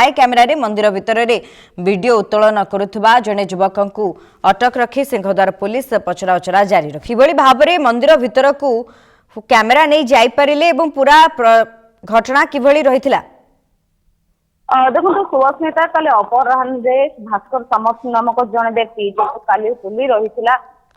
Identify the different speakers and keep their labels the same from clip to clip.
Speaker 1: Spy camera रे मंदिर भितर वीडियो उत्तोलन करुवा जड़े युवक को अटक रखी सिंहद्वार पुलिस पचराउचरा जारी रखी भाव में मंदिर भितर को कैमेरा नहीं जापारे पूरा घटना किभली रही।
Speaker 2: देखो सुस्मिता कल अपराह्न भास्कर समस्त नामक जड़े व्यक्ति काली होली रही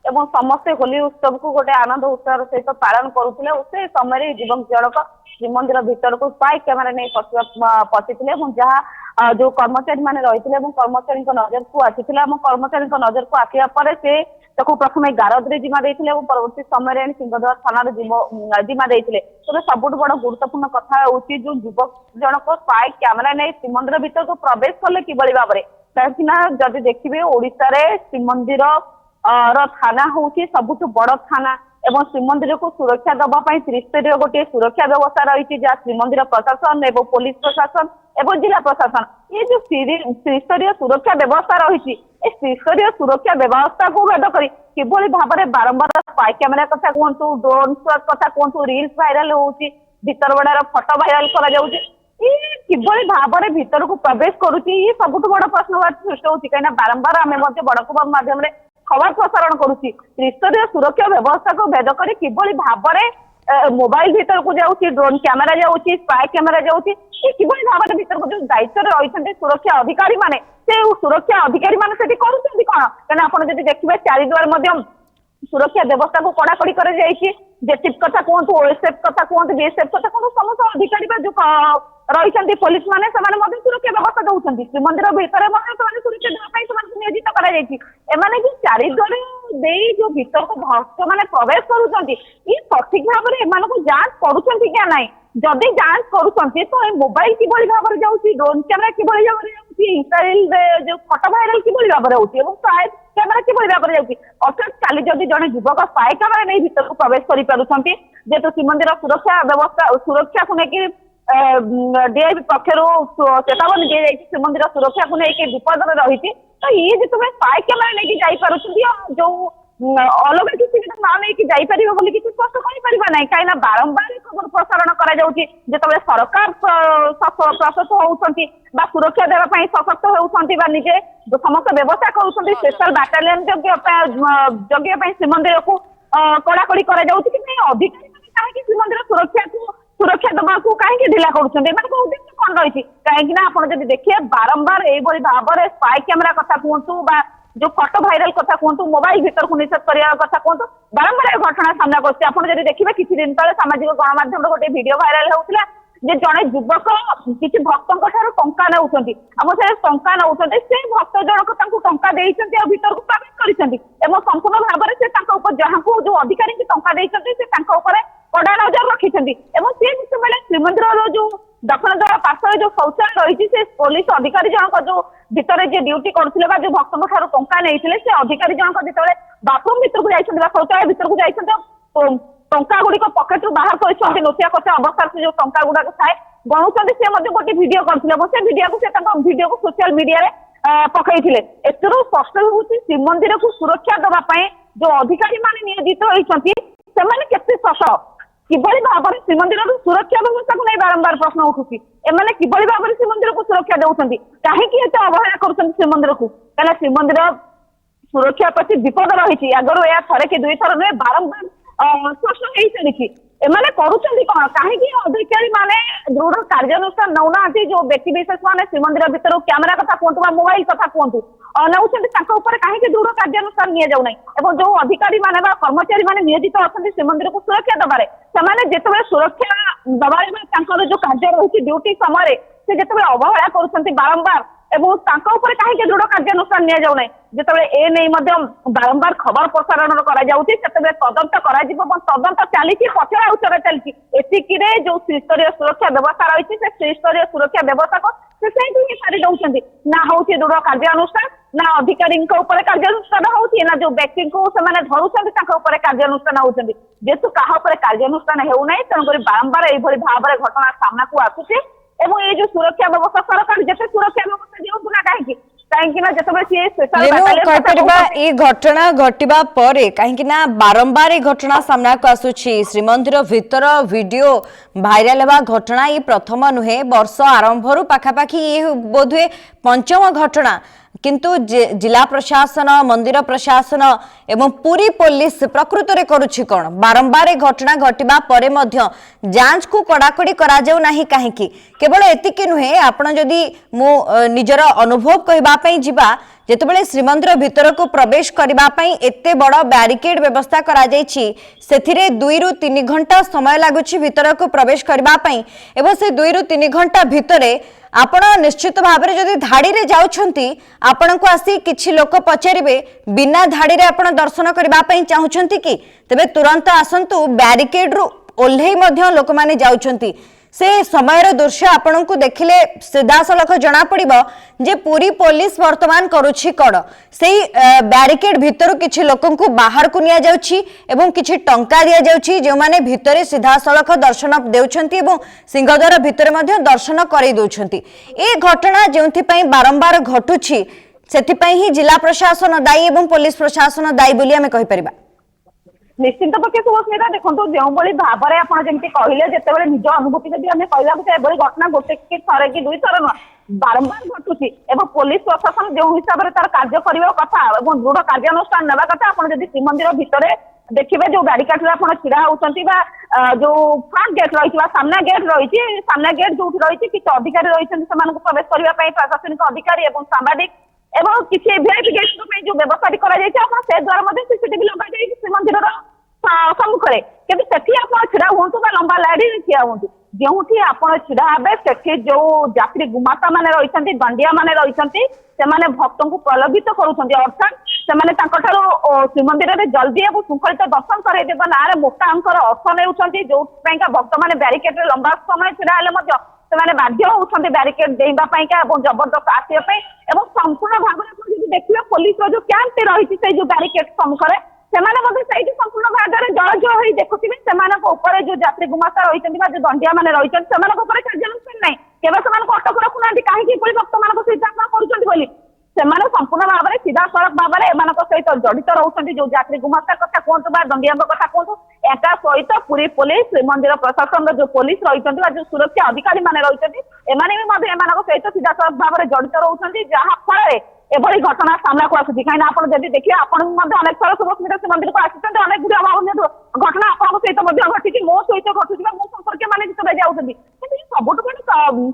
Speaker 2: समस्ते होली उत्सव को गोटे आनंद उत्साह सहित पालन करुले से समय युवक जनक श्रीमंदिर भीतर को स्पाई कैमेरा नहीं पशि जहाँ जो कर्मचारी मैंने रही कर्मचारी नजर को आसी कर्मचारी नजर को आसा पर से प्रथम गारदे जिमा देते परवर्ती समय सिंहद्वार थाना जिमा देते तेज सबुठ बड़ गुरुत्वपूर्ण कथा हूँ जो युवक जनक स्पाई कैमेरा नहीं श्रीमंदिर भीतर को प्रवेश कले किभली भाव में कहीं जदि देखिए ओडिशा रे श्रीमंदिर थाना हूँ सबुठ बड़ थाना एवं श्रीमंदिर को सुरक्षा दवाई त्रिस्तरीय गोटे सुरक्षा व्यवस्था रही जहाँ श्रीमंदिर प्रशासन एवं पुलिस प्रशासन एवं जिला प्रशासन ये जो त्रिस्तरीय सुरक्षा व्यवस्था रही त्रिस्तरीय सुरक्षा व्यवस्था को भेद कर किभली भाव में बारंबार स्पाई कैमेरा कथा कहतु ड्रोन शॉट कथा कहतु रील्स भाइराल होची भितरबड़ार फोटो भाइराल किभली भाव में भीतर को प्रवेश करुच्ची ये सबुठ बड़ प्रश्नवाची सृष्टि होती कहीं बारंबार आम बड़कुबा माध्यम खबर प्रसारण करुच्ची त्रिस्तरीय सुरक्षा व्यवस्था को भेद कर किभली भाव में मोबाइल भीतर को जाऊँगी ड्रोन कैमेरा जाऊँगी स्पाई कैमेरा जाऊँगी किभली भाव में भीतर को जो दायित्व रही सुरक्षा अधिकारी माने से सुरक्षा अधिकारी माने सेठी करुछंती कोन कना आपण जदि देखिबे चारिद्वार सुरक्षा व्यवस्था को कड़ाकड़ी कर जेटिप कथा कहतु ओएसएफ कथा कहतु बीएसएफ कथा कहतु समस्त अधिकारी जो रही पुलिस माने सुरक्षा व्यवस्था दौरान श्रीमंदिर भीतर सुरक्षा देवाई नियोजित कर चारिद्वार जो भीतर को भक्त मैंने प्रवेश करुँच सठिक भाव में जांच करुँच क्या ना जदि जांच करुँच तो मोबाइल किभली भाव में जाऊँगी ड्रोन कैमेरा किभली भाव में जाऊँगी इंस्टाइल जो फोटो भाइराल किभली भाव में होती कैमेरा किभली भाव में जाऊँगी अर्थात काली जदि जड़े युवक स्पाई कैमेरा नहीं भीतर को प्रवेश कर जेहेतु श्रीमंदिर सुरक्षा व्यवस्था सुरक्षा को लेकिन डीआईबी पक्षर चेतावनी दी जाए श्रीमंदिर सुरक्षा को लेकिन विपद में रही तो ये जो स्पाई कैमेरा नहीं जापार जो अलग किसी ना नहीं जापर किसी स्पष्ट कहीपर ना कहीं बारंबार खबर प्रसारण कर सरकार प्रशस्त होती सुरक्षा देवाई सशक्त होती निजे समस्त व्यवस्था कर स्पेशल बाटालियन जगह श्रीमंदिर को कड़ाकड़ी अधिकारी कहीं श्रीमंदिर सुरक्षा को सुरक्षा दवा को कहीं ढिला कर उद्देश्य कौन रही कहीं आप देखिए बारंबार यही भाव में स्पाई कैमेरा कथा कहतु जो फोटो भाइराल कथा कहतु मोबाइल भीतर को निषेध करने कथा कहतु बारंबार घटना सामना कर देखिए किसी दिन तले सामाजिक गणमाध्यम गोटे वीडियो भाइराल होता जड़े युवक किसी भक्तों टंका नौकरी आम से टंका नौकरी से भक्त जनक टंका देते भीतर को प्रवेश कर संपूर्ण भाव में जहाँ को जो अधिकारी की टंका देते कड़ा नजर रखिंट सी जिते श्रीमंदिर जो दक्षिण द्वार पार्श्व जो शौचालय रही से पुलिस अधिकारी जनक जो भीतर जे ड्यूटी करते जो भक्तों टंका नहीं से अधिकारी जनक जो बाथरूम भीतर को जाइए शौचालय भीतर को जाइए टंका गुड़िक पकेट रू बाहर कर नोटिया कचा अवस्था से जो टंका गुड़ाक थाए गणुंट से गोटे भिडियो करते भिडियो को सोशल मीडिया पकई एथर स्पष्ट हूँ श्रीमंदिर को सुरक्षा देवाई जो अधिकारी मान नियोजित होती केते सशल किभली भाव में श्रीमंदिर सुरक्षा व्यवस्था को नहीं बारंबार प्रश्न उठुची एमाने किभली भाव में श्रीमंदिर को सुरक्षा देउछंती कहीं एत अवहेला करुछंती श्रीमंदिर को कहना श्रीमंदिर सुरक्षा प्रति विपद रही आगर या थे कि दुई थर नुहे बारंबार स्पष्ट हो सारी एमाने करुछंती कौन कहीं अधिकारी माने दृढ़ कार्यानुष्ठान नौना जो व्यक्ति विशेष माने श्रीमंदिर भीतर कैमेरा कथा कहतु मोबाइल कथा कहतु नौकरी कहीं दृढ़ कार्यानुष्ठान नि जाऊना और जो अधिकारी माने कर्मचारी माने नियोजित अच्छा श्रीमंदिर को सुरक्षा दबारे जिते सुरक्षा दबारे जो कार्य रही ड्यूटी समय से जिते अवहेला कर बारंबार एवं कहीं दृढ़ कार्यानुष्ठान नि जाऊना जिते ए नहीं बारंबार खबर प्रसारण कर तदंत तदंत चली पचरा उचरा चलती एतिक जो त्रिस्तरीय सुरक्षा व्यवस्था रही है त्रिस्तरीय सुरक्षा व्यवस्था को सारी दौरान ना हूँ दृढ़ कार्यानुष्ठान ना अधिकारी कार्यानुष्ठान होती ना जो व्यक्ति को धरुंर कार्यानुष्ठान होती जेहेतु क्या कार्यानुष्ठान होना तेणुक बारंबार यही भाव में घटना सामना को आसूचे एवं ये जो सुरक्षा व्यवस्था सरकार जिते सुरक्षा व्यवस्था दिखाँ कहीं କାହିଁକି ନା ଯେତେବେଳେ ସିଏ
Speaker 1: ଏ ଘଟଣା घटिबा परे कहीं ना बारंबार ए घटना सामना को आसुछि श्रीमंदिर भीतर वीडियो भाइराल हेबा घटना ये प्रथम नुहे वर्ष आरंभरू पाखापाखि ये बोधुए पंचम घटना किंतु जिला प्रशासन मंदिर प्रशासन एवं पूरी पुलिस प्रकृत रे करूछि कोन बारंबार ए घटना घटिबा परे मध्य जांच को कड़ाकड़ी करा जाउ नाही काहेकि केवल एतिके नुहे आपण जदी मु निजर अनुभव कहबा पई जिबा जेतेबेले श्रीमंदिर भीतर को प्रवेश करबा पई एते बड़ बैरिकेड व्यवस्था करा जायछि सेथिरे 2 रु 3 घंटा समय लागुछि भीतर को प्रवेश करबा पई एवं से 2 रु 3 घंटा भितरे आपण निश्चित भाव में जदि धाड़ी रे जाउछंती आपण को आसी किछि लोक पचारिबे बिना धाड़ी रे आपण दर्शन करबा पई चाहुछंती कि तबे तुरंत आसंतु बैरिकेड रु ओल्हेई मध्य लोक माने जाउछंती से समय दृश्य आपण को देखिले सीधा सलख जना पड़िबो जे पूरी पुलिस वर्तमान करूछि कड़ से बैरिकेड भीतर किछि लोकन को बाहर को निया जाउछि एवं किछि टंका दिया जाउछि जे माने भितरे सीधा सलख दर्शन देउछंती एवं सिंहद्वार भितर मध्य दर्शन करै दोछंती ए घटना जेउथि पई बारंबार घटुछि सेथि पई ही जिला प्रशासन दायी एवं पुलिस प्रशासन दायी बोली हमें कहि परिबा
Speaker 2: निश्चित पक्षे सुभस्मिता देखो जो भाव में आप जमी कहले जिते निज अनुभूति जब आम कहला घटना गोटे कि थरे कि दुई थर नुह बारंबार घटुची एवं पुलिस प्रशासन जो हिसाब से तार कार्य करने कथा और दृढ़ कार्यानुष्ठान नेबा कथा आप जब श्रीमंदिर भितर देखिए जो बैरिकेड आप छिड़ा होती जो फ्रंट गेट रही सामना गेट रही सामना गेट जो रही किसी अधिकारी रही प्रवेश करने प्रशासनिक अधिकारी और सांबादिक एवं किसी वीआईपी गेस्ट जो व्यवस्था से द्वारा सीसीटीवी लगा श्रीमंदिर सम्मुखें किंतु सेठी आप छिड़ा हूँ लंबा लाइन ठिया हूँ जो आप छिड़ा हे से जो यात्री गुमाता मैंने रही दंडिया मैंने रही भक्त को प्रलोभित करुँच अर्थात से श्रीमंदिर में जल्दी और श्रृंखलित दर्शन करदेव ना मोटा अंकर अर्थ ने जो भक्त मैंने बैरिकेड लंबा समय छिड़ा से बाध्य होती बैरिकेड देवाई जबरदस्त आसपा संपूर्ण भाव में देखिए पुलिस जो कैंप रही जो बैरिकेड सम्मुखें संपूर्ण भाग में जलजय हो देखुवे से जो यात्री गुमास्ता रही जो दंडिया मैंने रही कार्यानुष्ठान ना केवल अटक रखुना कहीं भक्त मान सहित कर संपूर्ण भाव में सीधा सड़क भाव में एम सहित जड़ित रोचे जो यात्री गुमास्ता कथा कहतु दंडिया कथा कहतु एका सहित पूरी पुलिस श्रीमंदिर प्रशासन जो पुलिस रही जो सुरक्षा अधिकारी मैंने रही एम सहित सीधा सड़क भाव में जड़ित रोचे जहाँफल एभली घटना सामना को आसुची कहीं आप देखिए आप अनेक थर सुभस्मिता श्रीमंदिर को आसी अनेक गुड़िया अभाव घटना आपको सहित घटी मो सहित घटुची मो संपर्क मैंने जिते जाऊँगी सबुठ बड़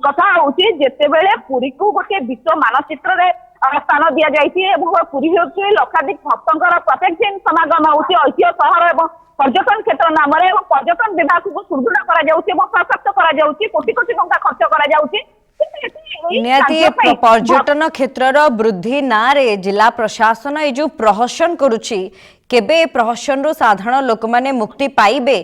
Speaker 2: कथा हूँ जिते पुरी को गोटे विश्व मानचित्र में स्थान दि जाए पुरी हूँ लक्षाधिक भक्तर प्रत्येक दिन समागम होती ऐतिह्य सहर और पर्यटन क्षेत्र नाम पर्यटन विभाग को सुदृढ़ सशक्त कोटी कोटी टंका खर्च कर
Speaker 1: नियति पर्यटन क्षेत्रर वृद्धि नारे जिला प्रशासन ये जो प्रहसन करुछि केबे प्रहसन रु साधारण लोक माने मुक्ति पाइबे।